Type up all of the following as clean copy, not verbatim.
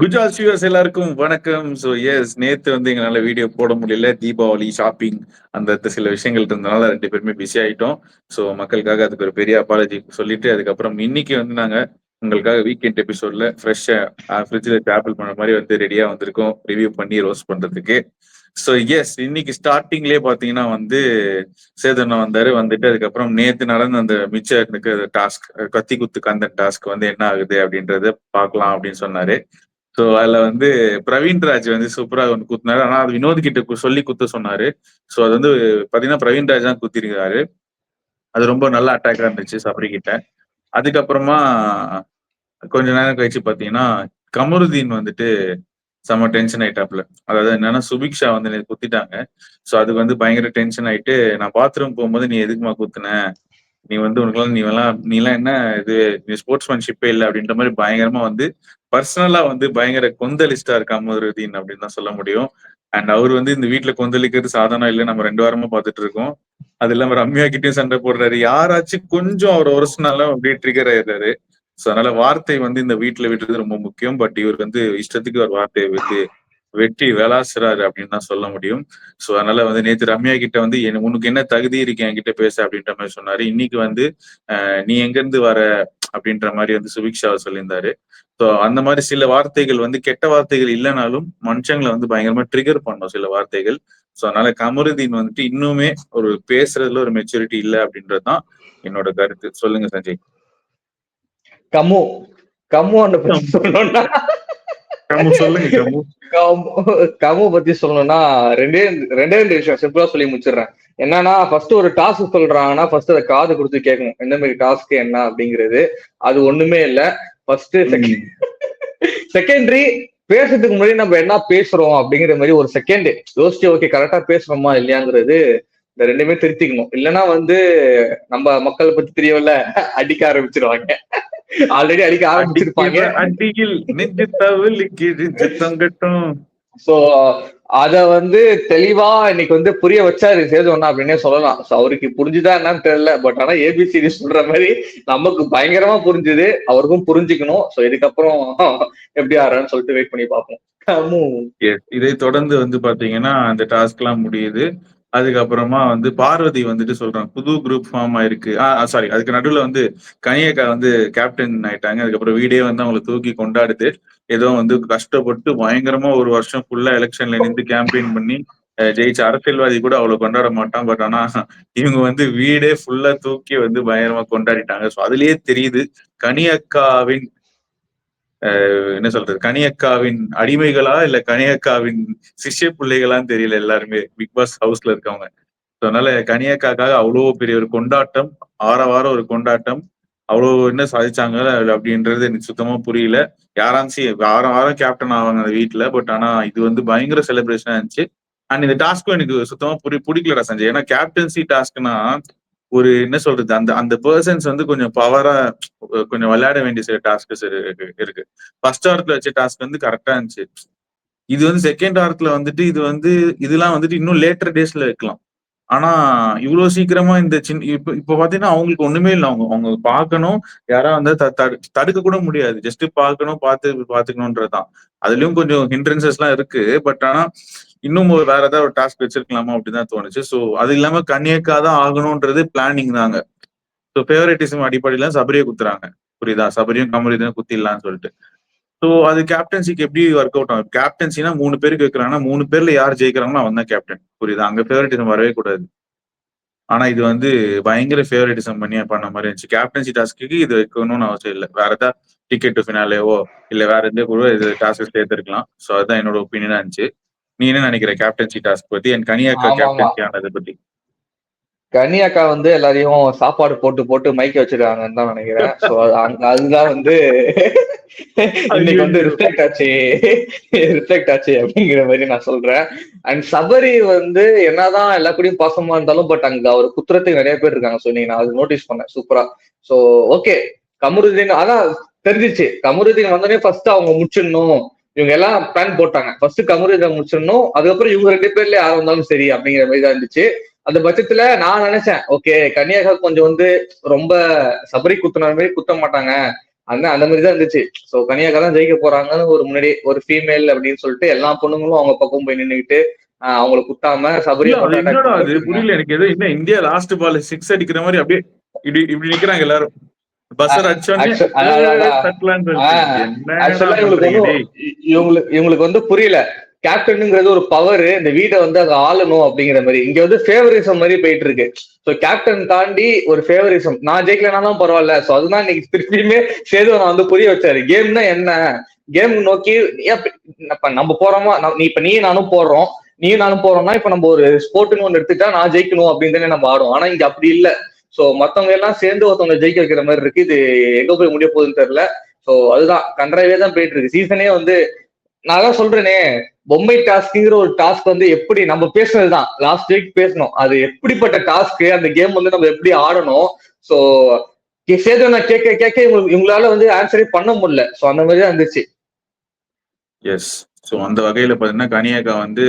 Gujarat viewers எல்லாருக்கும் வணக்கம். So S, நேத்து வந்து எங்களால வீடியோ போட முடியல. தீபாவளி ஷாப்பிங் அந்த சில விஷயங்கள் இருந்தனால 2 பேருமே பிஸி ஆயிட்டோம். ஸோ மக்களுக்காக அதுக்கு ஒரு பெரிய அப்பாலஜி சொல்லிட்டு, அதுக்கப்புறம் இன்னைக்கு வந்து நாங்க உங்களுக்காக வீக்கெண்ட் எபிசோட்ல ஃப்ரெஷ்ஷா ஃப்ரிட்ஜ்ல வச்சு ஆப்பிள் பழ மாதிரி வந்து ரெடியா வந்திருக்கோம் ரிவ்யூ பண்ணி ரோஸ்ட் பண்றதுக்கு. ஸோ எஸ், இன்னைக்கு ஸ்டார்டிங்லேயே பாத்தீங்கன்னா வந்து சேதனா வந்தாரு. வந்துட்டு அதுக்கப்புறம் நேத்து நடந்த அந்த மிச்ச டாஸ்க், கத்தி குத்து அந்த டாஸ்க் வந்து என்ன ஆகுது அப்படின்றத பார்க்கலாம் அப்படின்னு சொன்னாரு. சோ அதுல வந்து பிரவீன்ராஜ் வந்து சூப்பரா ஒன்று குத்துனாரு. ஆனா அது வினோத் கிட்ட சொல்லி குத்த சொன்னாரு. சோ அது வந்து பாத்தீங்கன்னா பிரவீன்ராஜ் தான் குத்திருக்காரு. அது ரொம்ப நல்ல அட்டாக்கா இருந்துச்சு சபரி கிட்ட. அதுக்கப்புறமா கொஞ்ச நேரம் கழிச்சு பாத்தீங்கன்னா கமருதீன் வந்துட்டு செம டென்ஷன் ஆயிட்டாப்ல. அதாவது என்னன்னா சுபிக்ஷா வந்து நேத்து குத்திட்டாங்க. சோ அதுக்கு வந்து பயங்கர டென்ஷன் ஆயிட்டு, நான் பாத்ரூம் போகும்போது நீ எதுக்குமா குத்துன, நீ வந்து உனக்கெல்லாம் நீ எல்லாம் என்ன இது, நீ ஸ்போர்ட்ஸ்மேன்ஷிப்பே இல்லை அப்படின்ற மாதிரி பயங்கரமா வந்து பர்சனலா வந்து பயங்கர கொந்தளிஸ்டா இருக்கா அமருதீன் அப்படின்னு தான் சொல்ல முடியும். அண்ட் அவர் வந்து இந்த வீட்டுல கொந்தளிக்கிறது சாதாரணம் இல்லை, நம்ம 2 வாரமா பார்த்துட்டு இருக்கோம். அது இல்லாம ரம்யா கிட்டயும் சண்டை போடுறாரு. யாராச்சும் கொஞ்சம் அவர் உரசினாலும் அப்படியே ட்ரிகர் ஆயிடுறாரு. சோ அதனால வார்த்தை வந்து இந்த வீட்டுல விடுறது ரொம்ப முக்கியம். பட் இவர் வந்து இஷ்டத்துக்கு ஒரு வார்த்தையை வந்து வெட்டி விளாசுறாரு அப்படின்னு தான் சொல்ல முடியும். சோ அதனால வந்து நேத்து ரம்யா கிட்ட வந்து உனக்கு என்ன தகுதி இருக்கு என்கிட்ட பேச அப்படின்ற மாதிரி சொன்னாரு. இன்னைக்கு வந்து நீ எங்க இருந்து வர அப்படின்ற மாதிரி வந்து சுபிக்ஷா சொல்லியிருந்தாரு. ஸோ அந்த மாதிரி சில வார்த்தைகள் வந்து கெட்ட வார்த்தைகள் இல்லைனாலும் மனுஷங்களை வந்து பயங்கரமா ட்ரிகர் பண்ணும் சில வார்த்தைகள். ஸோ அதனால கமருதீன் வந்துட்டு இன்னுமே ஒரு பேசுறதுல ஒரு மெச்சூரிட்டி இல்லை அப்படின்றதுதான் என்னோட கருத்து. சொல்லுங்க சஞ்சய். கமு பத்தி சொல்லணும்னா சொல்லுங்க கமு பத்தி சொல்லணும்னா ரெண்டே விஷயம் சிம்பிளா சொல்லி முடிச்சிடுறேன். என்னன்னா ஃபர்ஸ்ட் ஒரு டாஸ்க் சொல்றாங்கன்னா ஃபர்ஸ்ட் அதை காது கொடுத்து கேட்கணும், எந்த மாதிரி டாஸ்க் என்ன அப்படிங்கிறது. அது ஒண்ணுமே இல்லை. ஃபர்ஸ்ட் செகண்டரி பேசுறதுக்கு முன்னாடி நம்ம என்ன பேசுறோம் அப்படிங்கிற மாதிரி ஒரு செகண்ட் யோசிச்சு ஓகே கரெக்டா பேசுறோமா இல்லையாங்கிறது இந்த ரெண்டுமே திருத்திக்கணும். இல்லைன்னா வந்து நம்ம மக்களை பத்தி தெரியவில்ல அடிக்க ஆரம்பிச்சிருவாங்க. ஆல்ரெடி அடிக்க ஆரம்பிச்சிருப்பாங்க. அடியில் நெஞ்சு தவளி கிழிஞ்சு தொங்கட்டும். சோ அத வந்து தெளிவா இன்னைக்கு வந்து புரிய வச்சாரு சேதுவண்ணா அப்படின்னே சொல்லலாம். சோ அவருக்கு புரிஞ்சுதா என்னன்னு தெரியல. பட் ஆனா ஏபிசிடி சொல்ற மாதிரி நமக்கு பயங்கரமா புரிஞ்சுது, அவருக்கும் புரிஞ்சுக்கணும். சோ இதுக்கப்புறம் எப்படி ஆறான்னு சொல்லிட்டு வெயிட் பண்ணி பார்ப்போம். இதை தொடர்ந்து வந்து பாத்தீங்கன்னா அந்த டாஸ்க் எல்லாம் முடியுது. அதுக்கப்புறமா வந்து பார்வதி வந்துட்டு சொல்றாங்க புது குரூப் ஃபார்ம் ஆயிருக்கு. சாரி, அதுக்கு நடுவுல வந்து கனியக்கா வந்து கேப்டன் ஆயிட்டாங்க. அதுக்கப்புறம் வீடே வந்து அவங்களை தூக்கி கொண்டாடுது. ஏதோ வந்து கஷ்டப்பட்டு பயங்கரமா ஒரு வருஷம் ஃபுல்லா எலெக்ஷன்ல நின்று கேம்பெயின் பண்ணி ஜெயிச்ச அரசியல்வாதி கூட அவ்வளவு கொண்டாட மாட்டான். பட் ஆனா இவங்க வந்து வீடே ஃபுல்லா தூக்கி வந்து பயங்கரமா கொண்டாடிட்டாங்க. ஸோ அதுலயே தெரியுது கனியக்காவின் என்ன சொல்றது, கனியக்காவின் அடிமைகளா இல்ல கனியக்காவின் சிஷ்ய பிள்ளைகளான்னு தெரியல எல்லாருமே பிக் பாஸ் ஹவுஸ்ல இருக்கவங்க. அதனால கனியக்காக்காக அவ்வளோ பெரிய ஒரு கொண்டாட்டம், ஆரவாரம் ஒரு கொண்டாட்டம். அவ்வளோ என்ன சாதிச்சாங்க அப்படின்றது எனக்கு சுத்தமா புரியல. யாராச்சு வாரம் வாரம் கேப்டன் ஆவாங்க அந்த வீட்டுல. பட் ஆனா இது வந்து பயங்கர செலிப்ரேஷனா இருந்துச்சு. அண்ட் இந்த டாஸ்க்கும் எனக்கு சுத்தமா பிடிக்கலடா சஞ்சய். ஏன்னா கேப்டன்சி டாஸ்க்னா ஒரு என்ன சொல்றது, அந்த அந்த பர்சன்ஸ் வந்து கொஞ்சம் பவரா கொஞ்சம் விளையாட வேண்டிய சில டாஸ்கஸ் இருக்கு. ஃபர்ஸ்ட் ஹார்ட்ல வச்ச டாஸ்க் வந்து கரெக்டா இருந்துச்சு. இது வந்து செகண்ட் ஹார்ட்ல வந்துட்டு இது வந்து இதெல்லாம் வந்துட்டு இன்னும் லேட்டர் டேஸ்ல இருக்கலாம். ஆனா இவ்வளவு சீக்கிரமா இந்த சின்ன இப்ப பாத்தீங்கன்னா அவங்களுக்கு ஒண்ணுமே இல்லை. அவங்க அவங்க பார்க்கணும், யாரா வந்து தடுக்க கூட முடியாது. ஜஸ்ட் பார்க்கணும், பாத்துக்கணும்ன்றதுதான். அதுலயும் கொஞ்சம் ஹிண்ட்ரன்சஸ் எல்லாம் இருக்கு. பட் ஆனா இன்னும் வேற ஏதாவது ஒரு டாஸ்க் வச்சிருக்கலாமா அப்படிதான் தோணுச்சு. சோ அது இல்லாம கன்னியக்கா தான் ஆகணும்ன்றது பிளானிங் தாங்க. ஸோ ஃபேவரட்டிசம் அடிப்படையில சபரியை குத்துறாங்க. புரியுதா, சபரியும் கமலியும் குத்திடலாம்னு சொல்லிட்டு. ஸோ அது கேப்டன்சிக்கு எப்படி ஒர்க் அவுட் ஆகும்? கேப்டன்சினா 3 பேருக்கு வைக்கிறாங்கன்னா 3 பேர்ல யார் ஜெயிக்கிறாங்களோ அவன் தான் கேப்டன். புரியுதா, அங்க ஃபேவரட்டிசம் வரவே கூடாது. ஆனா இது வந்து பயங்கர ஃபேவரட்டிசம் பண்ண மாதிரி இருந்துச்சு. கேப்டன்சி டாஸ்க்கு இது வைக்கணும்னு அவசியம் இல்லை. வேற ஏதாவது டிக்கெட் டு ஃபினாலேவோ இல்ல வேற எந்த கூட இது டாஸ்க் சேர்த்திருக்கலாம். ஸோ அதுதான் என்னோட ஒப்பீனியனா இருந்துச்சு. நீ என்ன நினைக்கிற கேப்டன்சி டாஸ்க் பத்தி, என் கனியாக்கா கேப்டன்சி ஆனதை பத்தி? கன்னியாக்கா வந்து எல்லாரையும் சாப்பாடு போட்டு போட்டு மைக்க வச்சிருக்காங்கன்னு தான் நினைக்கிறேன். சோ அதுதான் வந்து இன்னைக்கு வந்து ரிஃப்ளெக்ட் ஆச்சு அப்படிங்கிற மாதிரி நான் சொல்றேன். அண்ட் சபரி வந்து என்னதான் எல்லா கூடயும் பாசமா இருந்தாலும் பட் அங்க அவர் குத்துறதுக்கு நிறைய பேர் இருக்காங்க. சோ நீங்க நான் அது நோட்டீஸ் பண்ணேன் சூப்பரா. சோ ஓகே, கமருதீன் அதான் தெரிஞ்சிச்சு. கமருதீன் வந்தோடனே ஃபர்ஸ்ட் அவங்க முடிச்சிடணும், இவங்க எல்லாம் பிளான் போட்டாங்க. ஃபர்ஸ்ட் கமருதீன் முடிச்சிடணும், அதுக்கப்புறம் இவங்க 2 பேர்ல யாரும் இருந்தாலும் சரி அப்படிங்கிற மாதிரி தான் இருந்துச்சு. அந்த பட்சத்துல நான் நினைச்சேன் ஓகே கன்னியாகா கொஞ்சம் வந்து ரொம்ப சபரி குத்துன மாதிரி குத்த மாட்டாங்க, அந்த மாதிரி தான் இருந்துச்சு. சோ கனியாக்கா தான் ஜெயிக்க போறாங்கன்னு ஒரு முன்னாடி ஒரு ஃபீமேல் அப்படின்னு சொல்லிட்டு எல்லா பொண்ணுங்களும் அவங்க பக்கம் போய் நின்னுக்கிட்டு அவங்கள குத்தாம இல்ல சபரியை அது மட்டும் அட்டாக் என்னடா அது பண்ணிட்டு இருந்தாங்க. புரியல எனக்கு. ஏதோ என்ன இந்தியா லாஸ்ட் பால் சிக்ஸ் அடிக்கிற மாதிரி அப்படியே இப்படி இப்படி நிக்கிறாங்க எல்லாரும். பஸ்ஸர் அடிச்சோடனே தட்டலான்னு சொல்லிட்டு என்னடா ஆக்சுவலா இவங்களுக்கு பண்றீங்க ஒன்றும் டேய். இவங்களுக்கு வந்து புரியல. கேப்டனுங்கிறது ஒரு பவர், இந்த வீட்டை வந்து அதை ஆளணும் அப்படிங்கிற மாதிரி. இங்க வந்து ஃபேவரிசம் மாதிரி போயிட்டு இருக்கு. சோ கேப்டன் தாண்டி ஒரு ஃபேவரிசம், நான் ஜெயிக்கலனாலும் பரவாயில்ல. சோ அதுதான் இன்னைக்கு திருப்பியுமே சேதுவனை வந்து புரிய வச்சாரு. கேம்னா என்ன, கேம் நோக்கி நம்ம போறோமா, நீ இப்ப நீ நானும் போடுறோம், நீ நானும் போறோம்னா இப்ப நம்ம ஒரு ஸ்போர்ட்னு ஒன்று எடுத்துட்டா நான் ஜெயிக்கணும் அப்படின்னு தானே நம்ம ஆடும். ஆனா இங்க அப்படி இல்ல. சோ மத்தவங்க எல்லாம் சேர்ந்து ஒருத்தவங்க ஜெயிக்க வைக்கிற மாதிரி இருக்கு. இது எங்க போய் முடிய போகுதுன்னு தெரியல. சோ அதுதான் கன்றாவே தான் போயிட்டு இருக்கு சீசனே வந்து. நான் தான் சொல்றேனே, பொம்மை டாஸ்க்ங்கிற ஒரு டாஸ்க் வந்து எப்படி நம்ம பேசுனதுதான் லாஸ்ட் வீக் பேசணும், அது எப்படிப்பட்ட டாஸ்க், அந்த கேம் வந்து நம்ம எப்படி ஆடணும். சோ சேது கேட்க கேட்க இவங்களால வந்து ஆன்சரே பண்ண முடியல. சோ அந்த மாதிரி தான் இருந்துச்சு. எஸ். ஸோ அந்த வகையில பார்த்தீங்கன்னா கனியக்கா வந்து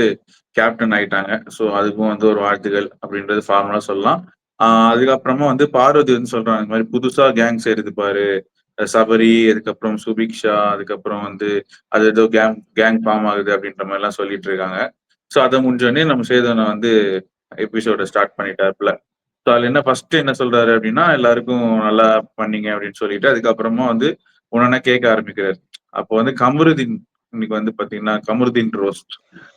கேப்டன் ஆயிட்டாங்க. ஸோ அதுக்கும் வந்து ஒரு வாழ்த்துகள் அப்படின்றது ஃபார்மலா சொல்லலாம். அதுக்கப்புறமா வந்து பார்வதி வந்து சொல்றாங்க இந்த மாதிரி புதுசா கேங் சேருது பாரு, சபரி, அதுக்கப்புறம் சுபிக்ஷா, அதுக்கப்புறம் வந்து அது ஏதோ கேங் கேங் ஃபார்ம் ஆகுது அப்படின்ற மாதிரி எல்லாம் சொல்லிட்டு இருக்காங்க. ஸோ அதை முடிஞ்சோடனே நம்ம சேதனை வந்து எபிசோட ஸ்டார்ட் பண்ணிட்டாப்ல. ஸோ அதுல என்ன ஃபர்ஸ்ட் என்ன சொல்றாரு அப்படின்னா எல்லாருக்கும் நல்லா பண்ணீங்க அப்படின்னு சொல்லிட்டு அதுக்கப்புறமா வந்து ஒன்னொன்னா கேட்க ஆரம்பிக்கிறாரு. அப்போ வந்து கமருதீன் இன்னைக்கு வந்து பாத்தீங்கன்னா கமருதீன் ரோஸ்ட்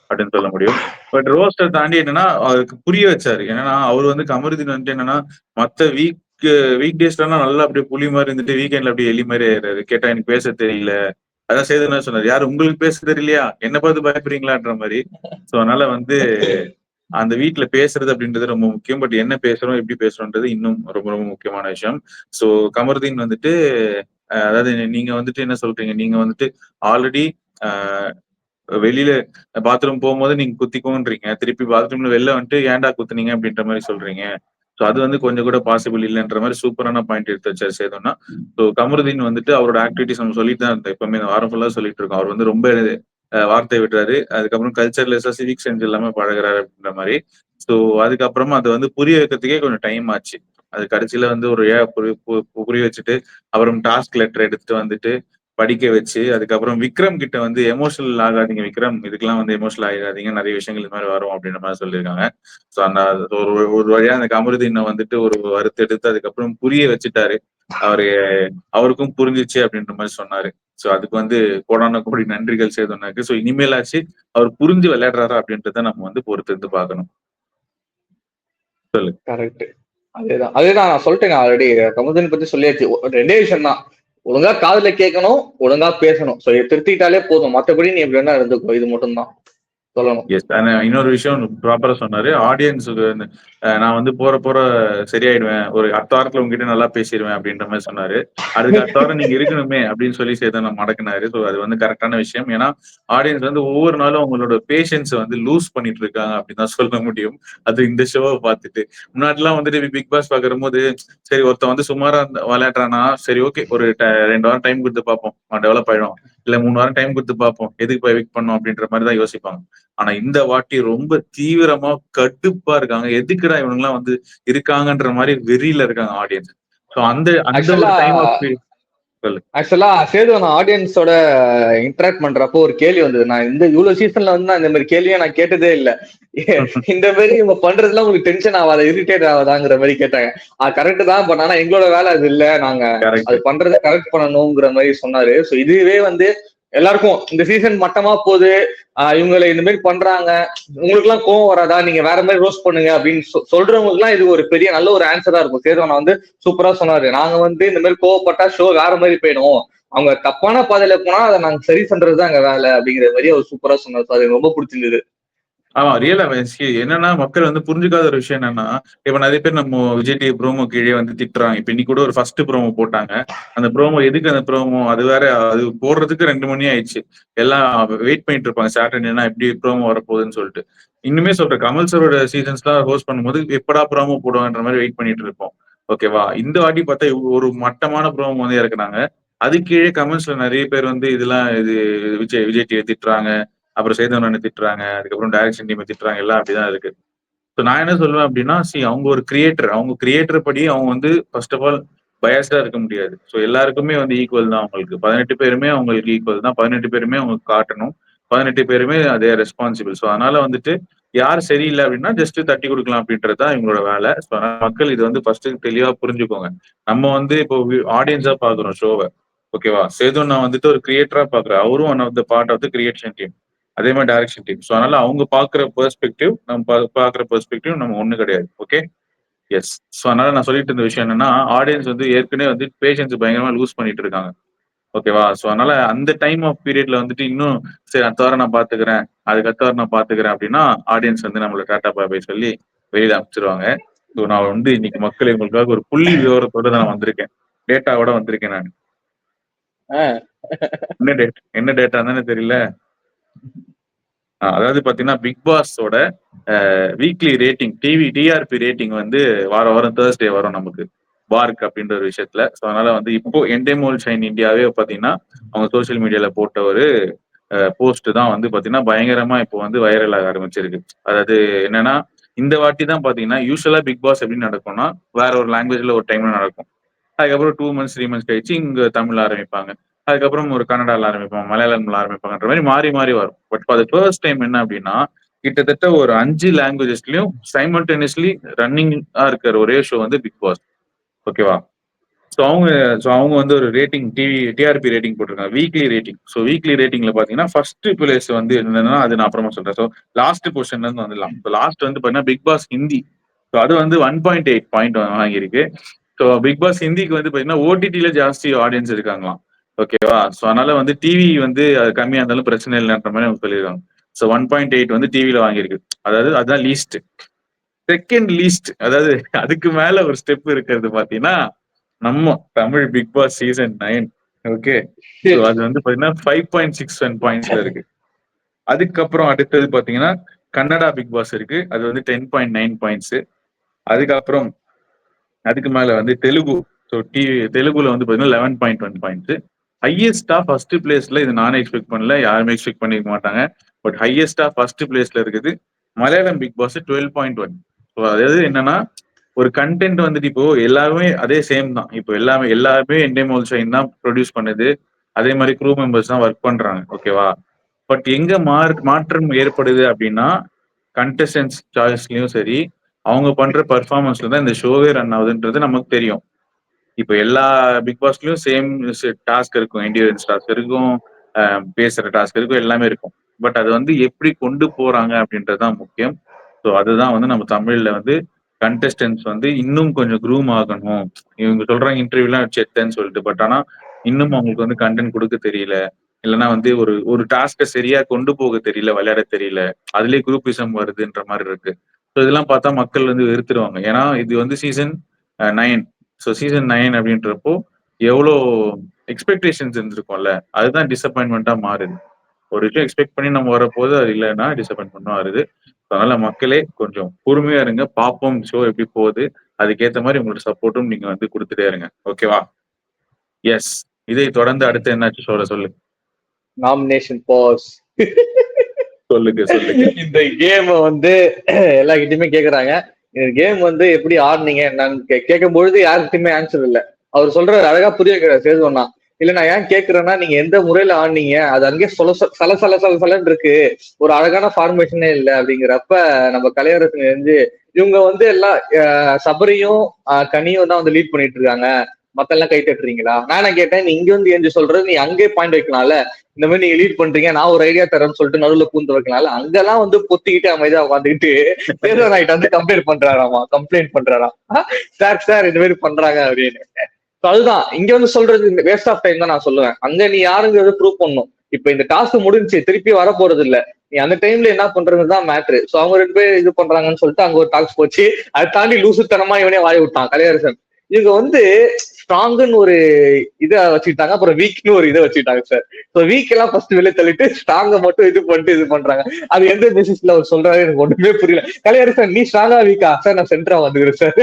அப்படின்னு சொல்ல முடியும். பட் ரோஸ்டை தாண்டி என்னன்னா அவருக்கு புரிய வச்சாரு. என்னன்னா அவர் வந்து கமருதீன் வந்துட்டு என்னன்னா மத்த வீக் டேஸ்லாம் நல்லா அப்படியே புலி மாதிரி இருந்துட்டு வீக்கெண்ட்ல அப்படியே எலி மாதிரி ஆயிடுறாரு. கேட்டா எனக்கு பேச தெரியல. அதான் சேதுனா சொன்னாரு, யாரு உங்களுக்கு பேச தெரியலையா, என்ன பார்த்து பயப்படுறீங்களான்ற மாதிரி. சோ அதனால வந்து அந்த வீட்ல பேசுறது அப்படின்றது ரொம்ப முக்கியம். பட் என்ன பேசுறோம், எப்படி பேசுறோம்ன்றது இன்னும் ரொம்ப ரொம்ப முக்கியமான விஷயம். சோ கமருதீன் வந்துட்டு அதாவது நீங்க வந்துட்டு என்ன சொல்றீங்க, நீங்க வந்துட்டு ஆல்ரெடி வெளியில பாத்ரூம் போகும்போது நீங்க குத்திக்கோன்றீங்க, திருப்பி பாத்ரூம்ல வெளில வந்துட்டு ஏன்டா குத்துனீங்க அப்படின்ற மாதிரி சொல்றீங்க. சோ அது வந்து கொஞ்சம் கூட பாசிபிள் இல்லைன்ற மாதிரி சூப்பரான பாயிண்ட் எடுத்து வச்சாரு சேதுன்னா. ஸோ கமருதீன் வந்துட்டு அவரோட ஆக்டிவிட்டிஸ் நம்ம சொல்லிட்டு தான் இருந்தோம். எப்பவுமே இந்த வாரம் ஃபுல்லா சொல்லிட்டு இருக்கோம். அவர் வந்து ரொம்ப வார்த்தை விடுறாரு. அதுக்கப்புறம் கல்ச்சர்லெஸ்ஸா சிவிக் சென்ஸ் எல்லாமே பழகுறாரு அப்படின்ற மாதிரி. ஸோ அதுக்கப்புறமா அதை வந்து புரிய வைக்கிறதுக்கே கொஞ்சம் டைம் ஆச்சு. அது கடைசியில வந்து ஒரு புரிய வச்சுட்டு அப்புறம் டாஸ்க் லெட்டர் எடுத்துட்டு வந்துட்டு படிக்க வச்சு அதுக்கப்புறம் விக்ரம் கிட்ட வந்து எமோஷனல் ஆகாதீங்க விக்ரம், இதுக்கெல்லாம் வந்து எமோஷனல் ஆகாதீங்க, நிறைய விஷயங்கள் இது மாதிரி வரும் அப்படின்ற மாதிரி சொல்லியிருக்காங்க. ஸோ அந்த ஒரு ஒரு வழியா அந்த கமருதீனை வந்துட்டு ஒரு வறுத்தெடுத்து அதுக்கப்புறம் புரிய வச்சுட்டாரு. அவரு அவருக்கும் புரிஞ்சிச்சு அப்படின்ற மாதிரி சொன்னாரு. சோ அதுக்கு வந்து கோடான கோடி நன்றிகள் சேதுனாக்கு. சோ இனிமேலாச்சு அவர் புரிஞ்சு விளையாடுறாரா அப்படின்றத நம்ம வந்து பொறுத்து இருந்து பார்க்கணும். சொல்லு. கரெக்ட். அதேதான் அதேதான் நான் சொல்லிட்டேன் ஆல்ரெடி. கமருதீன் பத்தி சொல்லியாச்சு. ரெண்டே விஷயம் தான், ஒழுங்கா காதுல கேட்கணும், ஒழுங்கா பேசணும். சோ திருத்திட்டாலே போதும், மத்தபடி நீ எப்படி வேணா இருந்துக்கோ, இது மட்டும் தான் சொல்லணும். எஸ். இன்னொரு விஷயம் ப்ராப்பரா சொன்னாரு. ஆடியன்ஸுக்கு நான் வந்து போற போற சரியாயிடுவேன். ஒரு அடுத்த வாரத்துல உங்ககிட்ட நல்லா பேசிடுவேன் அப்படின்ற மாதிரி சொன்னாரு. அதுக்கு அடுத்த வாரம் நீங்க இருக்கணுமே அப்படின்னு சொல்லி சேதனை மடக்குனாரு. ஸோ அது வந்து கரெக்டான விஷயம். ஏன்னா ஆடியன்ஸ் வந்து ஒவ்வொரு நாளும் அவங்களோட பேஷன்ஸை வந்து லூஸ் பண்ணிட்டு இருக்காங்க அப்படின்னு தான் சொல்ல முடியும். அது இந்த ஷோவை பார்த்துட்டு. முன்னாடிலாம் வந்துட்டு பிக் பாஸ் பாக்குற போது சரி ஒருத்தன் வந்து சுமாரா விளையாடுறானா சரி ஓகே ஒரு 2 வாரம் டைம் கொடுத்து பார்ப்போம், டெவலப் ஆயிடும். இல்ல 3 வாரம் டைம் கொடுத்து பார்ப்போம், எதுக்கு போய் எவிக்ட் பண்ணோம் அப்படின்ற மாதிரி தான் யோசிப்பாங்க. ஆனா இந்த வாட்டி ரொம்ப தீவிரமா கடுப்பா இருக்காங்க. எதுக்குடா இவங்க எல்லாம் வந்து இருக்காங்கன்ற மாதிரி வெறியில இருக்காங்க ஆடியன்ஸ். சோ அந்த அந்த ஒரு ஆக்சுவலா டைம் ஆஃப் சொல்லு. ஆக்சுவலா சேது நான் ஆடியன்ஸோட இன்டராக்ட் பண்றப்போ ஒரு கேள்வி வந்தது. நான் இந்த இவ்வளவு சீசன்ல வந்து நான் இந்த மாதிரி கேள்வியை நான் கேட்டதே இல்ல. இந்த மாதிரி இவங்க பண்றதுலாம் உங்களுக்கு டென்ஷன் ஆகாத, இரிட்டேட் ஆகாதாங்கிற மாதிரி கேட்டாங்க. கரெக்ட் தான், பட் ஆனா எங்களோட வேலை அது இல்ல, நாங்க கரெக்ட். அது பண்றதை கரெக்ட் பண்ணணுங்கிற மாதிரி சொன்னாரு. சோ இதுவே வந்து எல்லாருக்கும் இந்த சீசன் மட்டமா போகுது, இவங்களை இந்த மாதிரி பண்றாங்க, உங்களுக்கு எல்லாம் கோவம் வராதா, நீங்க வேற மாதிரி ரோஸ்ட் பண்ணுங்க அப்படின்னு சொல்றவங்களுக்கு எல்லாம் இது ஒரு பெரிய நல்ல ஒரு ஆன்சரா இருக்கும். சேதுவனா வந்து சூப்பரா சொன்னாரு. நாங்க வந்து இந்த மாதிரி கோவப்பட்டா ஷோ வேற மாதிரி போயிடும், அவங்க தப்பான பாதையில போனா அதை நாங்க சரி பண்றதுதான் எங்க வேலை அப்படிங்கிற மாதிரி அவர் சூப்பரா சொன்னார். அது எனக்கு ரொம்ப பிடிச்சிருந்தது. ஆமா ரியலா என்னன்னா மக்கள் வந்து புரிஞ்சுக்காத ஒரு விஷயம் என்னன்னா, இப்ப நிறைய பேர் நம்ம விஜய் டிவி ப்ரோமோ கீழே வந்து திட்டுறாங்க. இப்ப இன்னைக்கு கூட ஒரு ஃபர்ஸ்ட் ப்ரோமோ போட்டாங்க. அந்த ப்ரோமோ எதுக்கு அந்த ப்ரோமோ அது வேற, அது போடுறதுக்கு 2 மணி ஆயிடுச்சு. எல்லாம் வெயிட் பண்ணிட்டு இருப்பாங்க சாட்டர்டேனா எப்படி ப்ரோமோ வரப்போகுதுன்னு சொல்லிட்டு. இன்னுமே சொல்றேன், கமல் சரோட சீசன்ஸ்லாம் ஹோஸ்ட் பண்ணும்போது எப்படா ப்ரோமோ போடுவாங்கன்ற மாதிரி வெயிட் பண்ணிட்டு இருப்போம். ஓகேவா, இந்த வாட்டி பார்த்தா ஒரு மட்டமான ப்ரோமோ வந்து இறக்குனாங்க. அது கீழே கமெண்ட்ஸ்ல நிறைய பேர் வந்து இதெல்லாம் இது விஜய் விஜய் டிவி திட்டுறாங்க, அப்புறம் சேதவனனை திட்டுறாங்க, அதுக்கப்புறம் டைரக்ஷன் டீமை திட்டுறாங்க, எல்லாம் அப்படிதான் இருக்கு. ஸோ நான் என்ன சொல்லுவேன் அப்படின்னா அவங்க ஒரு கிரியேட்டர், அவங்க கிரியேட்டர் படி அவங்க வந்து ஃபர்ஸ்ட் ஆஃப் ஆல் பயஸ்டா இருக்க முடியாது. ஸோ எல்லாருக்குமே வந்து ஈக்குவல் தான் அவங்களுக்கு. 18 பேருமே அவங்களுக்கு ஈக்குவல் தான். 18 பேருமே அவங்களுக்கு காட்டணும். 18 பேருமே அதே ரெஸ்பான்சிபிள். ஸோ அதனால வந்துட்டு யார் சரியில்ல அப்படின்னா ஜஸ்ட் தட்டி குடுக்கலாம் அப்படின்றது தான் இவங்களோட வேலை. ஸோ மக்கள் இது வந்து ஃபர்ஸ்ட் தெளிவா புரிஞ்சுக்கோங்க. நம்ம வந்து இப்போ ஆடியன்ஸா பாக்குறோம் ஷோவ. ஓகேவா? சேது நான் வந்துட்டு ஒரு கிரியேட்டரா பாக்குறேன். அவரும் one of the part of the creation team. அதே மாதிரி டைரக்ஷன் டீம். ஸோ அதனால அவங்க பாக்குற பெர்ஸ்பெக்டிவ் நம்ம பாக்குற பெர்ஸ்பெக்டிவ் நம்ம ஒண்ணு கிடையாது. ஓகே? எஸ். ஸோ அதனால நான் சொல்லிட்டு இருந்த விஷயம் என்னன்னா, ஆடியன்ஸ் வந்து ஏற்கனவே வந்து பேஷன்ஸ் பயங்கரமா லூஸ் பண்ணிட்டு இருக்காங்க. ஓகேவா? ஸோ அதனால அந்த டைம் ஆஃப் பீரியட்ல வந்துட்டு இன்னும் சரி அடுத்த வாரம் நான் பாத்துக்கிறேன். அதுக்கு அடுத்த வாரம் நான் பாத்துக்கிறேன் அப்படின்னா, ஆடியன்ஸ் வந்து நம்மள டாட்டா பாய் பாய் சொல்லி வெளியில அனுப்பிச்சிருவாங்க. ஸோ நான் வந்து இன்னைக்கு மக்கள் உங்களுக்காக ஒரு புள்ளி விவரத்தோட நான் வந்திருக்கேன். டேட்டாவோட வந்திருக்கேன் நான். என்ன டேட்டா தானே தெரியல. அதாவது பாத்தீங்கன்னா பிக் பாஸோட வீக்லி ரேட்டிங் டிஆர்பி ரேட்டிங் வந்து வாரம் தேர்ஸ்டே வரும் நமக்கு பார்க் அப்படின்ற ஒரு விஷயத்துல. ஸோ அதனால வந்து இப்போ என்டேமோல் ஷைன் இந்தியாவே பாத்தீங்கன்னா அவங்க சோசியல் மீடியால போட்ட ஒரு போஸ்ட் தான் வந்து பாத்தீங்கன்னா பயங்கரமா இப்போ வந்து வைரல் ஆக ஆரம்பிச்சிருக்கு. அதாவது என்னன்னா இந்த வாட்டி தான் பாத்தீங்கன்னா யூஸ்வலா பிக் பாஸ் எப்படி நடக்கும்னா வேற ஒரு லாங்குவேஜ்ல ஒரு டைம்ல நடக்கும். அதுக்கப்புறம் 2 மந்த்ஸ் 3 மந்த்ஸ் கழிச்சு இங்க தமிழ்ல ஆரம்பிப்பாங்க. அதுக்கப்புறம் ஒரு கன்னடால ஆரம்பிப்பாங்க, மலையாளம்ல ஆரம்பிப்பாங்கன்ற மாதிரி மாறி மாறி வரும். பட் அது ஃபர்ஸ்ட் டைம் என்ன அப்படின்னா கிட்டத்தட்ட ஒரு 5 லாங்குவேஜஸ்லயும் சைமல்டேனியஸ்லி ரன்னிங்கா இருக்கிற ஒரே ஷோ வந்து பிக் பாஸ். ஓகேவா? ஸோ அவங்க வந்து ஒரு ரேட்டிங் டிஆர்பி ரேட்டிங் போட்டிருக்காங்க, வீக்லி ரேட்டிங். ஸோ வீக்லி ரேட்டிங்ல பாத்தீங்கன்னா ஃபர்ஸ்ட் பிளேஸ் வந்து என்னன்னா அது நான் அப்புறமா சொல்றேன். ஸோ லாஸ்ட் பொசிஷன்ல இருந்து வந்துடலாம். ஸோ லாஸ்ட் வந்து பாத்தீங்கன்னா பிக் பாஸ் ஹிந்தி. ஸோ அது வந்து 1.8 பாயிண்ட் வாங்கியிருக்கு. ஸோ பிக் பாஸ் ஹிந்திக்கு வந்து பாத்தீங்கன்னா ஓடிடில ஜாஸ்தி ஆடியன்ஸ் இருக்காங்களாம். ஓகேவா? ஸோ அதனால வந்து டிவி வந்து அது கம்மியா இருந்தாலும் பிரச்சனை இல்லைன்ற மாதிரி அவங்க சொல்லியிருக்காங்க. ஸோ 1.8 வந்து டிவில வாங்கியிருக்கு. அதாவது அதுதான் லீஸ்ட். செகண்ட் லீஸ்ட் அதாவது அதுக்கு மேல ஒரு ஸ்டெப் இருக்கிறது பாத்தீங்கன்னா நம்ம Tamil Bigg Boss season 9. Okay. So அது வந்து பாத்தீங்கன்னா 5.61 பாயிண்ட்ஸ்ல இருக்கு. அதுக்கப்புறம் அடுத்தது பாத்தீங்கன்னா கன்னடா பிக் பாஸ் இருக்கு. அது வந்து 10.9 பாயிண்ட்ஸ். அதுக்கப்புறம் அதுக்கு மேல வந்து தெலுங்கு. ஸோ தெலுங்குல வந்து பாத்தீங்கன்னா 11.1 பாயிண்ட்ஸ். ஹையஸ்டா ஃபர்ஸ்ட் பிளேஸ்ல இது நானே எக்ஸ்பெக்ட் பண்ணல, யாருமே எக்ஸ்பெக்ட் பண்ணிருக்க மாட்டாங்க. பட் ஹையஸ்டா ஃபர்ஸ்ட் பிளேஸ்ல இருக்குது மலையாளம் பிக் பாஸ் 12.1. ஸோ அதாவது என்னன்னா ஒரு கண்டென்ட் வந்துட்டு இப்போ எல்லாருமே அதே சேம் தான். இப்போ எல்லாருமே என்டேமோல் ஷைன் தான் ப்ரொடியூஸ் பண்ணுது. அதே மாதிரி க்ரூ மெம்பர்ஸ் தான் ஒர்க் பண்றாங்க. ஓகேவா? பட் எங்க மாற்றம் ஏற்படுது அப்படின்னா கண்டஸ்டன்ஸ் சாய்ஸ்லயும் சரி அவங்க பண்ற பெர்ஃபார்மன்ஸ்ல தான் இந்த ஷோவே ரன் ஆகுதுன்றது நமக்கு தெரியும். இப்ப எல்லா பிக் பாஸ்லயும் சேம் டாஸ்க் இருக்கும், என்டியூரன்ஸ் டாஸ்க் இருக்கும், பேசுற டாஸ்க் இருக்கும், எல்லாமே இருக்கும். பட் அது வந்து எப்படி கொண்டு போறாங்க அப்படின்றதுதான் முக்கியம். ஸோ அதுதான் வந்து நம்ம தமிழ்ல வந்து கண்டஸ்டன்ஸ் வந்து இன்னும் கொஞ்சம் க்ரூம் ஆகணும். இவங்க சொல்றாங்க இன்டர்வியூலாம் வச்சு சொல்லிட்டு. பட் ஆனா இன்னும் அவங்களுக்கு வந்து கண்டென்ட் கொடுக்க தெரியல. இல்லைன்னா வந்து ஒரு ஒரு டாஸ்கை சரியா கொண்டு போக தெரியல, விளையாட தெரியல. அதுலயே குரூப்பிசம் வருதுன்ற மாதிரி இருக்கு. ஸோ இதெல்லாம் பார்த்தா மக்கள் வந்து வெறுத்துருவாங்க. ஏன்னா இது வந்து சீசன் 9. ஸோ சீசன் 9 அப்படின்றப்போ எவ்வளோ எக்ஸ்பெக்டேஷன்ஸ் இருந்திருக்கும்ல, அதுதான் டிசப்பாயின்மெண்டா மாறுது. ஒரு விஷயம் எக்ஸ்பெக்ட் பண்ணி நம்ம வரப்போது அது இல்லைன்னா டிசப்பாயின்மெண்ட்டும் வருது. அதனால மக்களே கொஞ்சம் பொறுமையா இருங்க, பார்ப்போம் ஷோ எப்படி போகுது. அதுக்கேற்ற மாதிரி உங்களோட சப்போர்ட்டும் நீங்க வந்து கொடுத்துட்டே இருங்க. ஓகேவா? எஸ். இதை தொடர்ந்து அடுத்து என்னாச்சு சொல்லு. Nomination pass. சொல்லுங்க. இந்த கேம் வந்து எல்லா கிட்டயுமே கேக்குறாங்க. இந்த கேம் வந்து எப்படி ஆடுனீங்க என்னன்னு கேட்கும் பொழுது யாருக்கிட்டயுமே ஆன்சர் இல்ல. அவர் சொல்றாரு, அழகா புரிய வைக்கிறார் சேதுவண்ணா. இல்ல நான் ஏன் கேக்குறேன்னா, நீங்க எந்த முறையில ஆடுனீங்க அது அங்கேயே சலன்னு இருக்கு, ஒரு அழகான ஃபார்மேஷனே இல்ல அப்படிங்கிறப்ப நம்ம கலையரசன் இருந்து இவங்க வந்து எல்லாம் சபரியும் கனியும் தான் வந்து லீட் பண்ணிட்டு இருக்காங்க, மத்த எல்லாம் கை தட்டுறீங்களா? நான் கேட்டேன், நீ இங்க வந்து ஏஞ்சி சொல்றது, நீ அங்கே பாயிண்ட் வைக்கலாம்ல, இந்த மாதிரி நீங்க லீட் பண்றீங்க, நான் ஒரு ஐடியா தரேன்னு சொல்லிட்டு நடுவுல பூந்து வைக்கலாம்ல, அங்கெல்லாம் வந்து பொத்திக்கிட்டு அமைதியா உட்காந்துக்கிட்டு சேதுவன் ஆகிட்ட வந்து கம்ப்ளைண்ட் பண்றாராம் சார் இந்த மாதிரி பண்றாங்க அப்படின்னு. அதுதான் இங்க வந்து சொல்றது வேஸ்ட் ஆஃப் டைம் தான் நான் சொல்லுவேன். அங்க நீ யாருங்கிறது ப்ரூவ் பண்ணும். இப்ப இந்த டாஸ்க் முடிஞ்சு திருப்பி வர போறது இல்ல, நீ அந்த டைம்ல என்ன பண்றதுதான் மேட்ரு. சோ அவங்க 2 பேர் இது பண்றாங்கன்னு சொல்லிட்டு அங்க ஒரு டாக்ஸ் போச்சு. அதை தாண்டி லூசுத்தனமா இவனே வாய் விட்டான் கலையரசன். இவங்க வந்து ஸ்ட்ராங்குன்னு ஒரு இதை வச்சுக்கிட்டாங்க, அப்புறம் வீக்னு ஒரு இதை வச்சுக்கிட்டாங்க சார். ஸோ வீக் எல்லாம் ஃபர்ஸ்ட் வெளியே தள்ளிட்டு ஸ்ட்ராங்கை மட்டும் இது பண்ணிட்டு இது பண்றாங்க. அது எந்த பேசிஸ்ல அவர் சொல்றாரு எனக்கு ஒண்ணுமே புரியல. கலையரசன் நீ ஸ்ட்ராங்கா வீக்கா சார்? நான் சென்டரா வந்துக்கிறேன் சார்.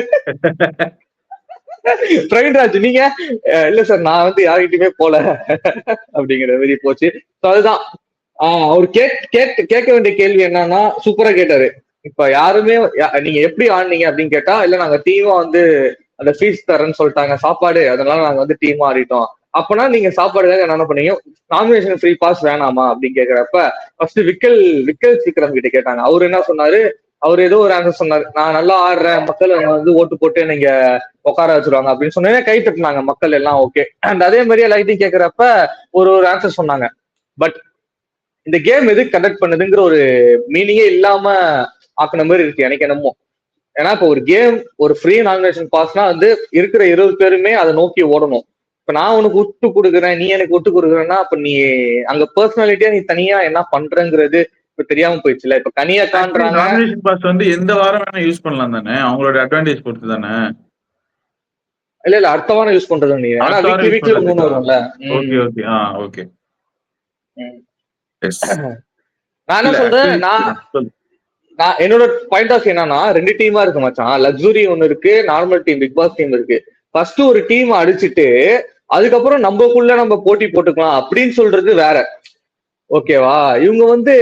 பிரவீன்ராஜ் நீங்க இல்ல சார் நான் வந்து யார்கிட்டயுமே போல அப்படிங்கிற மாதிரி போச்சு. அதுதான் அவர் கேட்க வேண்டிய கேள்வி என்னன்னா சூப்பரா கேட்டாரு. இப்ப யாருமே நீங்க எப்படி ஆடுனீங்க அப்படின்னு கேட்டா, இல்ல நாங்க டீமா வந்து அந்த ஃபீஸ் தரேன்னு சொல்லிட்டாங்க சாப்பாடு, அதனால நாங்க வந்து டீமா ஆடிட்டோம். அப்பனா நீங்க சாப்பாடுக்காக என்ன பண்ணீங்க, நாமினேஷன் ஃப்ரீ பாஸ் வேணாமா அப்படின்னு கேக்குறப்ப ஃபர்ஸ்ட் விக்கல் விக்கல் சீக்கிரம் கிட்ட கேட்டாங்க. அவரு என்ன சொன்னாரு, அவர் ஏதோ ஒரு ஆன்சர் சொன்னாரு, நான் நல்லா ஆடுறேன், மக்கள் என்னை வந்து ஓட்டு போட்டு நீங்க உட்கார வச்சிருவாங்க அப்படின்னு சொன்னே கை தட்டினாங்க மக்கள் எல்லாம். ஓகே. அண்ட் அதே மாதிரி எல்லாத்தையும் கேட்கிறப்ப ஒரு ஒரு ஆன்சர் சொன்னாங்க. பட் இந்த கேம் எது கண்டக்ட் பண்ணுதுங்கிற ஒரு மீனிங்கே இல்லாம ஆக்குன மாதிரி இருக்கு எனக்கு என்னமோ. ஏன்னா இப்ப ஒரு கேம், ஒரு ஃப்ரீ நாமினேஷன் பாஸ்னா வந்து இருக்கிற 20 பேருமே அதை நோக்கி ஓடணும். இப்ப நான் உனக்கு விட்டு கொடுக்குறேன், நீ எனக்கு விட்டு கொடுக்குறேன்னா அப்ப நீ அங்க பர்சனாலிட்டியா நீ தனியா என்ன பண்றங்கிறது இப்ப தெரியாம போயிடுச்சுல. இப்ப ஆக்சுவலி கனியாக்கான்றாங்க. நாமினேஷன் பாஸ் வந்து எந்த வாரம் வேணா யூஸ் பண்ணலாம் தானே, அவங்களோட அட்வான்டேஜ் பொறுத்து தானே. இல்ல இல்ல அடுத்த வாரம் யூஸ் பண்றது நீ, ஏன்னா அடுத்த வாரம் வீக்லி யூஸ் வீக்லி ஒண்ணு பண்றதுக்கா? வரும்ல. ஓகே உம் ஓகே ஓகே. உம். எஸ். நான் என்ன இல்ல சொல்றேன், ஆக்சுவலி நான் நான் என்னோட பாயிண்ட் ஆஃப் என்னன்னா, ரெண்டு டீமா இருக்கு மச்சான். லக்ஸுரி ஒன்னு இருக்கு, normal team, Bigg Boss team இருக்கு. ஃபர்ஸ்ட் ஒரு டீம் அடிச்சுட்டு அதுக்கப்புறம் நம்மக்குள்ள நம்ம போட்டி போட்டுக்கலாம் அப்படின்னு சொல்றது வேற. ஓகேவா? இவங்க வந்து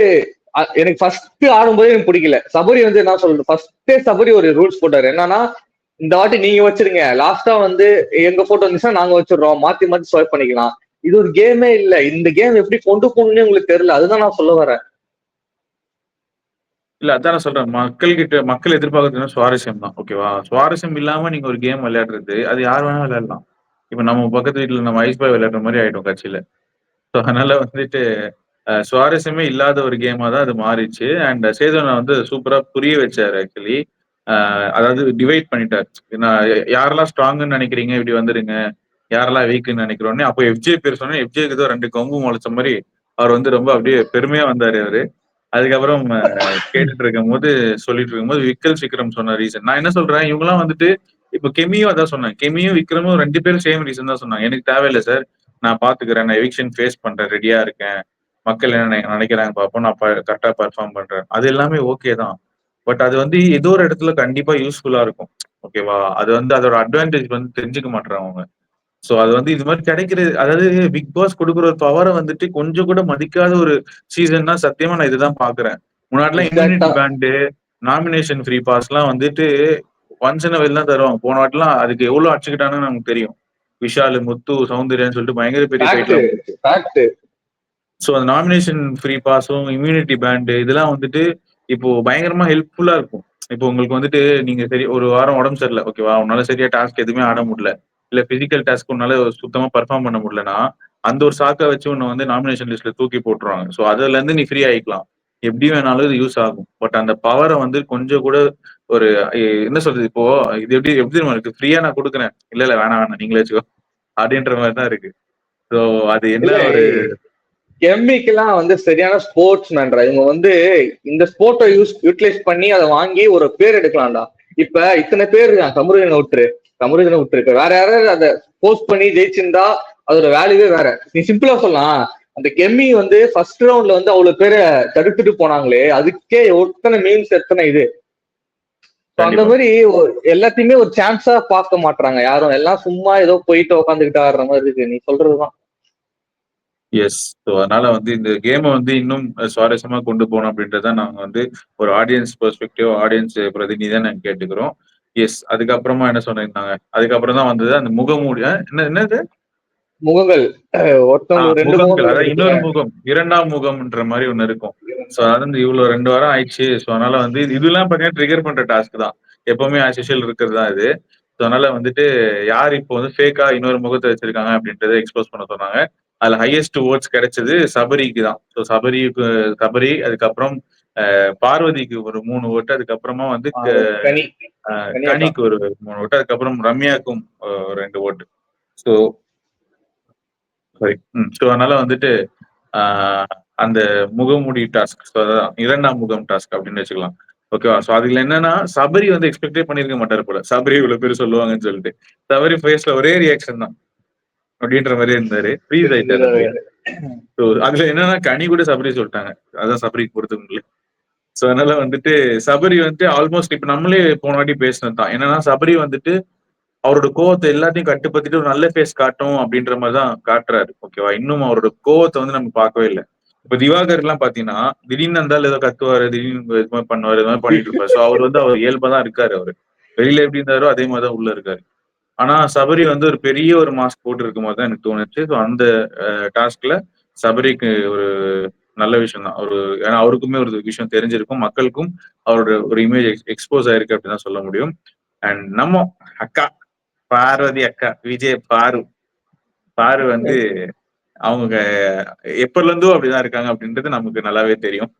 எனக்கு ஃபர்ஸ்ட் ஆடும்போது எனக்கு பிடிக்கல. சபரி வந்து என்ன சொல்றது, ஃபர்ஸ்டே சபரி ஒரு ரூல்ஸ் போட்டாரு. என்னன்னா, இந்த வாட்டி நீங்க வச்சிருங்க, லாஸ்டா வந்து எங்க போட்டோ வந்துச்சுன்னா நாங்க வச்சிடுறோம், மாத்தி மாத்தி ஸ்வைப் பண்ணிக்கலாம். இது ஒரு கேமே இல்ல. இந்த கேம் எப்படி கொண்டு போகணும்னு உங்களுக்கு தெரியல. அதுதான் நான் சொல்ல வரேன். இல்ல அதான் நான் சொல்றேன், மக்கள் எதிர்பார்க்கறது சுவாரஸ்யம் தான். ஓகேவா? சுவாரஸ்யம் இல்லாம நீங்க ஒரு கேம் விளையாடுறது அது யார் வேணா விளையாடலாம். இப்ப நம்ம பக்கத்து வீட்டுல நம்ம ஐஸ் பாய் விளையாடுற மாதிரி ஆயிடும் கட்சியில. ஸோ அதனால வந்துட்டு சுவாரஸ்யமே இல்லாத ஒரு கேமா தான் அது மாறிச்சு. அண்ட் சேதனை வந்து சூப்பரா புரிய வச்சாரு ஆக்சுவலி. அதாவது டிவைட் பண்ணிட்டார். நான் யாரெல்லாம் ஸ்ட்ராங்குன்னு நினைக்கிறீங்க இப்படி வந்துருங்க, யாரெல்லாம் வீக்குன்னு நினைக்கிறோன்னே. அப்போ எஃப்ஜே பேர் சொன்னா எஃப்ஜேக்கு ஏதோ 2 கொம்பு முளைச்ச மாதிரி அவர் வந்து ரொம்ப அப்படியே பெருமையா வந்தாரு அவரு. அதுக்கப்புறம் கேட்டுட்டு இருக்கும்போது சொல்லிட்டு இருக்கும்போது விக்கல் விக்ரம் சொன்ன ரீசன் நான் என்ன சொல்றேன், இவங்கலாம் வந்துட்டு இப்ப கெமியும் அதான் சொன்னேன். கெமியும் விக்ரமும் 2 பேரும் சேம் ரீசன் தான் சொன்னாங்க. எனக்கு தேவையில்லை சார், நான் பாத்துக்கிறேன், நான் எவிக்ஷன் ஃபேஸ் பண்றேன், ரெடியா இருக்கேன், மக்கள் என்ன நினைக்கிறாங்க பார்ப்போம், நான் கரெக்டா பர்ஃபார்ம் பண்றேன், அது எல்லாமே ஓகே தான். பட் அது வந்து ஏதோ ஒரு இடத்துல கண்டிப்பா யூஸ்ஃபுல்லா இருக்கும். ஓகேவா? அது வந்து அதோட அட்வான்டேஜ் வந்து தெரிஞ்சுக்க மாட்டாங்க. சோ அது வந்து இது மாதிரி கிடைக்கிறது, அதாவது பிக் பாஸ் கொடுக்குற ஒரு பவரை வந்துட்டு கொஞ்சம் கூட மதிக்காத ஒரு சீசன்னா சத்தியமா நான் இதுதான் பாக்குறேன். முன்னாடிலாம் எக்ஸாக்டா. Immunity band, nomination free pass எல்லாம் வந்துட்டு ஒன்ஸ் இன் வெல் தான் தருவாங்க. போன வாட்டிலாம் அதுக்கு எவ்வளவு அடிச்சுக்கிட்டாங்கன்னு நமக்கு தெரியும். விஷால், முத்து, சௌந்தர்யான்னு சொல்லிட்டு பயங்கர பெரிய ஃபைட் ஃபேக்ட். எல்லாம் போச்சு. ஃபேக்ட். சோ அந்த நாமினேஷன் ஃப்ரீ பாஸும் இம்யூனிட்டி பேண்டு இதெல்லாம் வந்துட்டு இப்போ பயங்கரமா ஹெல்ப்ஃபுல்லா இருக்கும். இப்போ உங்களுக்கு வந்துட்டு நீங்க சரி ஒரு வாரம் உடம்பு சரியில்லை, ஓகேவா, உன்னால சரியா டாஸ்க் எதுவுமே ஆட முடியல, இல்ல பிசிக்கல் டாஸ்க் உன்னால சுத்தமா பெர்ஃபார்ம் பண்ண முடியலன்னா அந்த ஒரு சாக்கை வச்சு உன்னை வந்து நாமினேஷன் லிஸ்ட்ல தூக்கி போட்டுருவாங்க. சோ அதுல இருந்து நீ ஃப்ரீ ஆயிக்கலாம். எப்படி வேணாலும் இது யூஸ் ஆகும். பட் அந்த பவரை வந்து கொஞ்சம் கூட ஒரு என்ன சொல்றது, இப்போ இது எப்படி எப்படி தெரியுமா இருக்கு, ஃப்ரீயா நான் கொடுக்குறேன், இல்ல இல்ல வேணாம் வேணாம் நீங்களே வச்சுக்கோ அப்படின்ற மாதிரி தான் இருக்கு. சோ அது என்ன இல்ல, ஒரு எம்மிக்கெல்லாம் வந்து சரியான ஸ்போர்ட்ஸ் மேன்டா. இவங்க வந்து இந்த ஸ்போர்ட்டை யூட்டிலைஸ் பண்ணி அதை வாங்கி ஒரு பேர் எடுக்கலாம்டா. இப்ப இத்தனை பேர் இருக்கான், கமருதனை விட்டுருக்கு, வேற யாராவது அதை போஸ்ட் பண்ணி ஜெயிச்சிருந்தா அதோட வேல்யூவே வேற. நீ சிம்பிளா சொல்லலாம், அந்த கெம்மி வந்து ஃபர்ஸ்ட் ரவுண்ட்ல வந்து அவ்வளவு பேரை தடுத்துட்டு போனாங்களே, அதுக்கே எத்தனை மீன்ஸ், எத்தனை இது. அந்த கண்டிப்பா. மாதிரி எல்லாத்தையுமே ஒரு சான்ஸா பார்க்க மாட்டாங்க யாரும். எல்லாம் சும்மா ஏதோ போயிட்டு உட்காந்துக்கிட்டு ஆடுற மாதிரி இருக்கு. நீ சொல்றதுதான். எஸ். ஸோ அதனால வந்து இந்த கேமை வந்து இன்னும் சுவாரஸ்யமா கொண்டு போகணும் அப்படின்றத நாங்க வந்து ஒரு ஆடியன்ஸ் பெர்ஸ்பெக்டிவ், ஆடியன்ஸ் பிரதிநிதியா நாங்க கேட்டுக்கிறோம். எஸ். அதுக்கப்புறமா என்ன சொன்னிருந்தாங்க, அதுக்கப்புறம் தான் வந்தது அந்த முகமூடி என்னது முகங்கள். ஒருத்தவங்களுக்கு ரெண்டு முகங்கள், முகங்கள் அதான் இருக்குல்ல. இன்னொரு முகம், 2ஆம் முகம்ன்ற மாதிரி ஒண்ணு இருக்கும். சோ அது வந்து இவ்வளவு 2 வாரம் ஆயிடுச்சு. சோ அதனால வந்து இதெல்லாம் பாத்தீங்கன்னா ட்ரிகர் பண்ற டாஸ்க் தான். எப்பவுமே ஆஸ் யூசுவல் இருக்கிறது தான் இது. சோ அதனால வந்துட்டு யார் இப்போ வந்து ஃபேக்கா இன்னொரு முகத்தை வச்சிருக்காங்க அப்படின்றத எக்ஸ்போஸ் பண்ண சொன்னாங்க. அதுல ஹையஸ்ட் ஓட்ஸ் கிடைச்சது சபரிக்கு தான். ஸோ சபரி, அதுக்கப்புறம் பார்வதிக்கு ஒரு 3 ஓட்டு, அதுக்கப்புறமா வந்து கனி கனியக்கா. கனிக்கு ஒரு 3 ஓட்டு, அதுக்கப்புறம் ரம்யாக்கும் 2 ஓட்டு. So sorry. ஸோ அதனால வந்துட்டு அந்த முகமூடி டாஸ்க், ஸோ அதான் 2ஆம் முகம் டாஸ்க் அப்படின்னு வச்சுக்கலாம். ஓகேவா? ஸோ அதுல என்னன்னா சபரி வந்து எக்ஸ்பெக்டே பண்ணிருக்க மாட்டாரு போல, சபரி இவ்வளவு பேர் சொல்லுவாங்கன்னு சொல்லிட்டு. சபரி ஃபேஸ்ல ஒரே ரியாக்ஷன் தான் அப்படின்ற மாதிரி இருந்தாரு, ஃப்ரீஸ் ஆயிட்டாரு அப்படியே. ஸோ அதுல என்னன்னா கனி கூட சபரி சொல்லிட்டாங்க, அதான் சபரிக்கு பொறுத்தவங்களே. ஸோ அதனால வந்துட்டு சபரி வந்துட்டு ஆல்மோஸ்ட் இப்ப நம்மளே போன வாட்டி பேசினது தான். என்னன்னா சபரி வந்துட்டு அவரோட கோவத்தை எல்லாத்தையும் கட்டுப்படுத்திட்டு ஒரு நல்ல ஃபேஸ் காட்டும் அப்படின்ற மாதிரி தான் காட்டுறாரு. ஓகேவா? இன்னும் அவரோட கோவத்தை வந்து நம்ம பார்க்கவே இல்லை. இப்ப திவாகர் எல்லாம் பாத்தீங்கன்னா திடீர்னு இருந்தாலும் ஏதோ கத்துவாரு, திடீர்னு இது மாதிரி பண்ணுவாரு, இது மாதிரி பண்ணிட்டு இருப்பாரு. சோ அவர் வந்து அவர் இயல்பா தான் இருக்காரு அவரு. வெளியில எப்படி இருந்தாரோ அதே மாதிரி தான் உள்ள இருக்காரு. ஆனா சபரி வந்து ஒரு பெரிய ஒரு மாஸ்க் போட்டு இருக்கும் போது தான் எனக்கு தோணுச்சு. ஸோ அந்த டாஸ்க்ல சபரிக்கு ஒரு நல்ல விஷயம் தான். ஏன்னா அவருக்குமே ஒரு விஷயம் தெரிஞ்சிருக்கும். மக்களுக்கும் அவரோட ஒரு இமேஜ் எக்ஸ்போஸ் ஆயிருக்கு அப்படின்னு தான் சொல்ல முடியும். அண்ட் நம்ம அக்கா பார்வதி அக்கா விஜய் பாரு வந்து அவங்க எப்பல இருந்தோ அப்படிதான் இருக்காங்க அப்படின்றது நமக்கு நல்லாவே தெரியும்.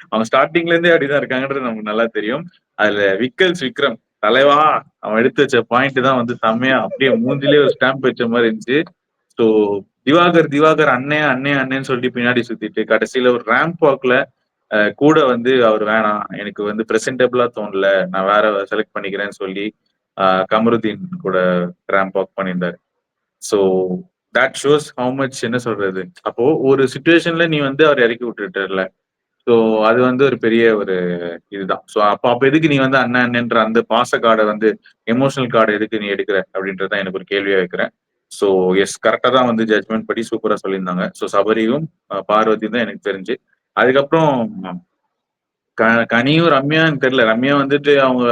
அவங்க ஸ்டார்டிங்ல இருந்தே அப்படிதான் இருக்காங்கன்றது நமக்கு நல்லா தெரியும். அதுல விக்ரம் தலைவா அவன் எடுத்து வச்ச பாயிண்ட் தான் வந்து செம்மையா அப்படியே மூஞ்சிலே ஒரு ஸ்டாம்ப் வச்ச மாதிரி இருந்துச்சு. ஸோ திவாகர் அண்ணேன்னு சொல்லிட்டு பின்னாடி சுத்திட்டு கடைசியில ஒரு ரேம்ப் வாக்ல கூட வந்து அவர் வேணாம் எனக்கு வந்து பிரசன்டபிளா தோணல நான் வேற செலக்ட் பண்ணிக்கிறேன்னு சொல்லி கமருதீன் கூட ரேம்ப் வாக் பண்ணியிருந்தாரு. So that shows how much என்ன சொல்றது. அப்போ ஒரு சுச்சுவேஷன்ல நீ வந்து அவர் இறக்கி விட்டுட்டல. ஸோ அது வந்து ஒரு பெரிய ஒரு இதுதான். ஸோ அப்ப எதுக்கு நீ வந்து அண்ணன்ற அந்த பாச கார்டை வந்து எமோஷனல் கார்டு எதுக்கு நீ எடுக்கிற அப்படின்றத எனக்கு ஒரு கேள்வியா வைக்கிறேன். ஸோ எஸ் கரெக்டா தான் வந்து ஜட்மெண்ட் படி சூப்பரா சொல்லியிருந்தாங்க. ஸோ சபரியும் பார்வதியும் தான் எனக்கு தெரிஞ்சு. அதுக்கப்புறம் கனியும் ரம்யான்னு தெரியல. ரம்யா வந்துட்டு அவங்க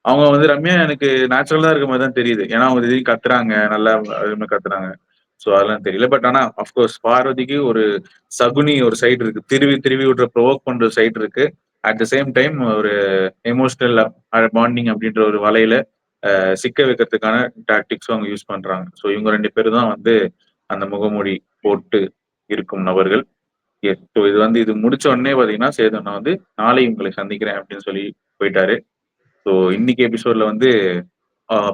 அவங்க வந்து ரம்யா எனக்கு நேச்சுரலா இருக்க மாதிரி தான் தெரியுது. ஏன்னா அவங்க திடீர்னு கத்துறாங்க நல்லா அதுமே கத்துறாங்க. ஸோ அதெல்லாம் தெரியல. பட் ஆனா அஃப்கோர்ஸ் பார்வதிக்கு ஒரு சகுனி ஒரு சைடு இருக்கு. திருவி திருவி விட்ற ப்ரொவோக் பண்ற சைடு இருக்கு. அட் த சேம் டைம் ஒரு எமோஷனல் பாண்டிங் அப்படின்ற ஒரு வலையில சிக்க வைக்கிறதுக்கான டாக்டிக்ஸும் அவங்க யூஸ் பண்றாங்க. ஸோ இவங்க 2 பேரும் தான் வந்து அந்த முகமூடி போட்டு இருக்கும் நபர்கள். எஸ். ஸோ இது முடிச்ச உடனே பாத்தீங்கன்னா சேதன் வந்து நாளை உங்களை சந்திக்கிறேன் அப்படின்னு சொல்லி போயிட்டாரு. ஸோ இன்னைக்கு எபிசோட்ல வந்து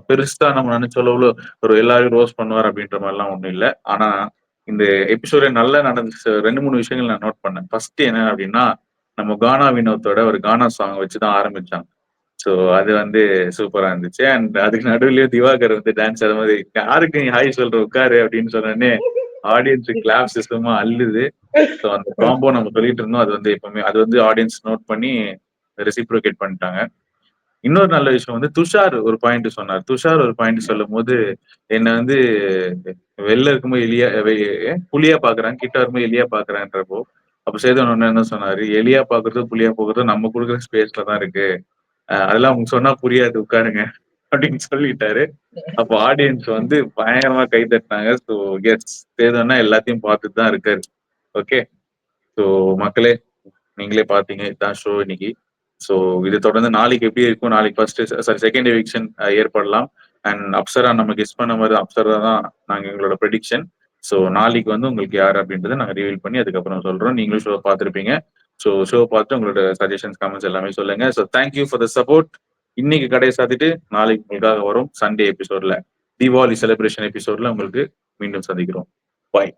பெருசா நம்ம நினைச்ச அளவுல ஒரு எல்லாரும் ரோஸ் பண்ணுவார் அப்படின்ற மாதிரிலாம் ஒண்ணும் இல்லை. ஆனா இந்த எபிசோட நல்லா நடந்துச்சு. 2-3 விஷயங்கள் நான் நோட் பண்ணேன். ஃபர்ஸ்ட் என்ன அப்படின்னா நம்ம கானா வினோத்தோட ஒரு கானா சாங் வச்சுதான் ஆரம்பிச்சாங்க. ஸோ அது வந்து சூப்பரா இருந்துச்சு. அண்ட் அதுக்கு நடுவுலயே திவாகர் வந்து டான்ஸ் ஆடுற மாதிரி யாருக்கு நீ ஹாய் சொல்ற உட்காரு அப்படின்னு சொன்னோடனே ஆடியன்ஸ் கிளாப் சிஸ்டமா அள்ளுது. ஸோ அந்த காம்போ நம்ம சொல்லிட்டு இருந்தோம். அது வந்து எப்பவுமே அது வந்து ஆடியன்ஸ் நோட் பண்ணி ரெசிப்ரோகேட் பண்ணிட்டாங்க. இன்னொரு நல்ல விஷயம் வந்து துஷார் ஒரு பாயிண்ட் சொன்னார். துஷார் ஒரு பாயிண்ட் சொல்லும் போது என்ன வந்து வெளில இருக்கும்போது புலியா பாக்குறாங்க, கிட்ட வரும்போது எலியா பாக்குறான்றப்போ அப்ப சேதன் ஒண்ணு என்ன சொன்னாரு, எலியா பாக்குறதும் புலியா பாக்குறதும் நம்ம கொடுக்குற ஸ்பேஸ்ல தான் இருக்கு. அதெல்லாம் உங்களுக்கு சொன்னா புரியாது உட்காருங்க அப்படின்னு சொல்லிட்டாரு. அப்போ ஆடியன்ஸ் வந்து பயங்கரமா கை தட்டினாங்க. ஸோ எஸ் சேதன்னா எல்லாத்தையும் பார்த்துட்டு தான் இருக்காரு. ஓகே. ஸோ மக்களே நீங்களே பாத்தீங்க இதுதான் ஷோ இன்னைக்கு. ஸோ இது தொடர்ந்து நாளைக்கு எப்படி இருக்கும், நாளைக்கு ஃபர்ஸ்ட் சாரி செகண்ட் எவிக்ஷன் ஏற்படலாம். அண்ட் அப்சரா நம்ம கெஸ் பண்ண மாதிரி அப்சரா தான் நாங்க எங்களோட ப்ரெடிக்ஷன். ஸோ நாளைக்கு வந்து உங்களுக்கு யார் அப்படின்றத நாங்க ரிவீல் பண்ணி அதுக்கப்புறம் சொல்றோம். நீங்களும் ஷோ பார்த்துருப்பீங்க. ஸோ ஷோ பார்த்து உங்களோட சஜஷன்ஸ் கமெண்ட்ஸ் எல்லாமே சொல்லுங்க. So thank you for the support. இன்னைக்கு கடையை சாத்திட்டு நாளைக்கு உங்களுக்காக வரும் சண்டே எபிசோட்ல தீபாவளி செலிப்ரேஷன் எபிசோட்ல உங்களுக்கு மீண்டும் சந்திக்கிறோம். பாய்.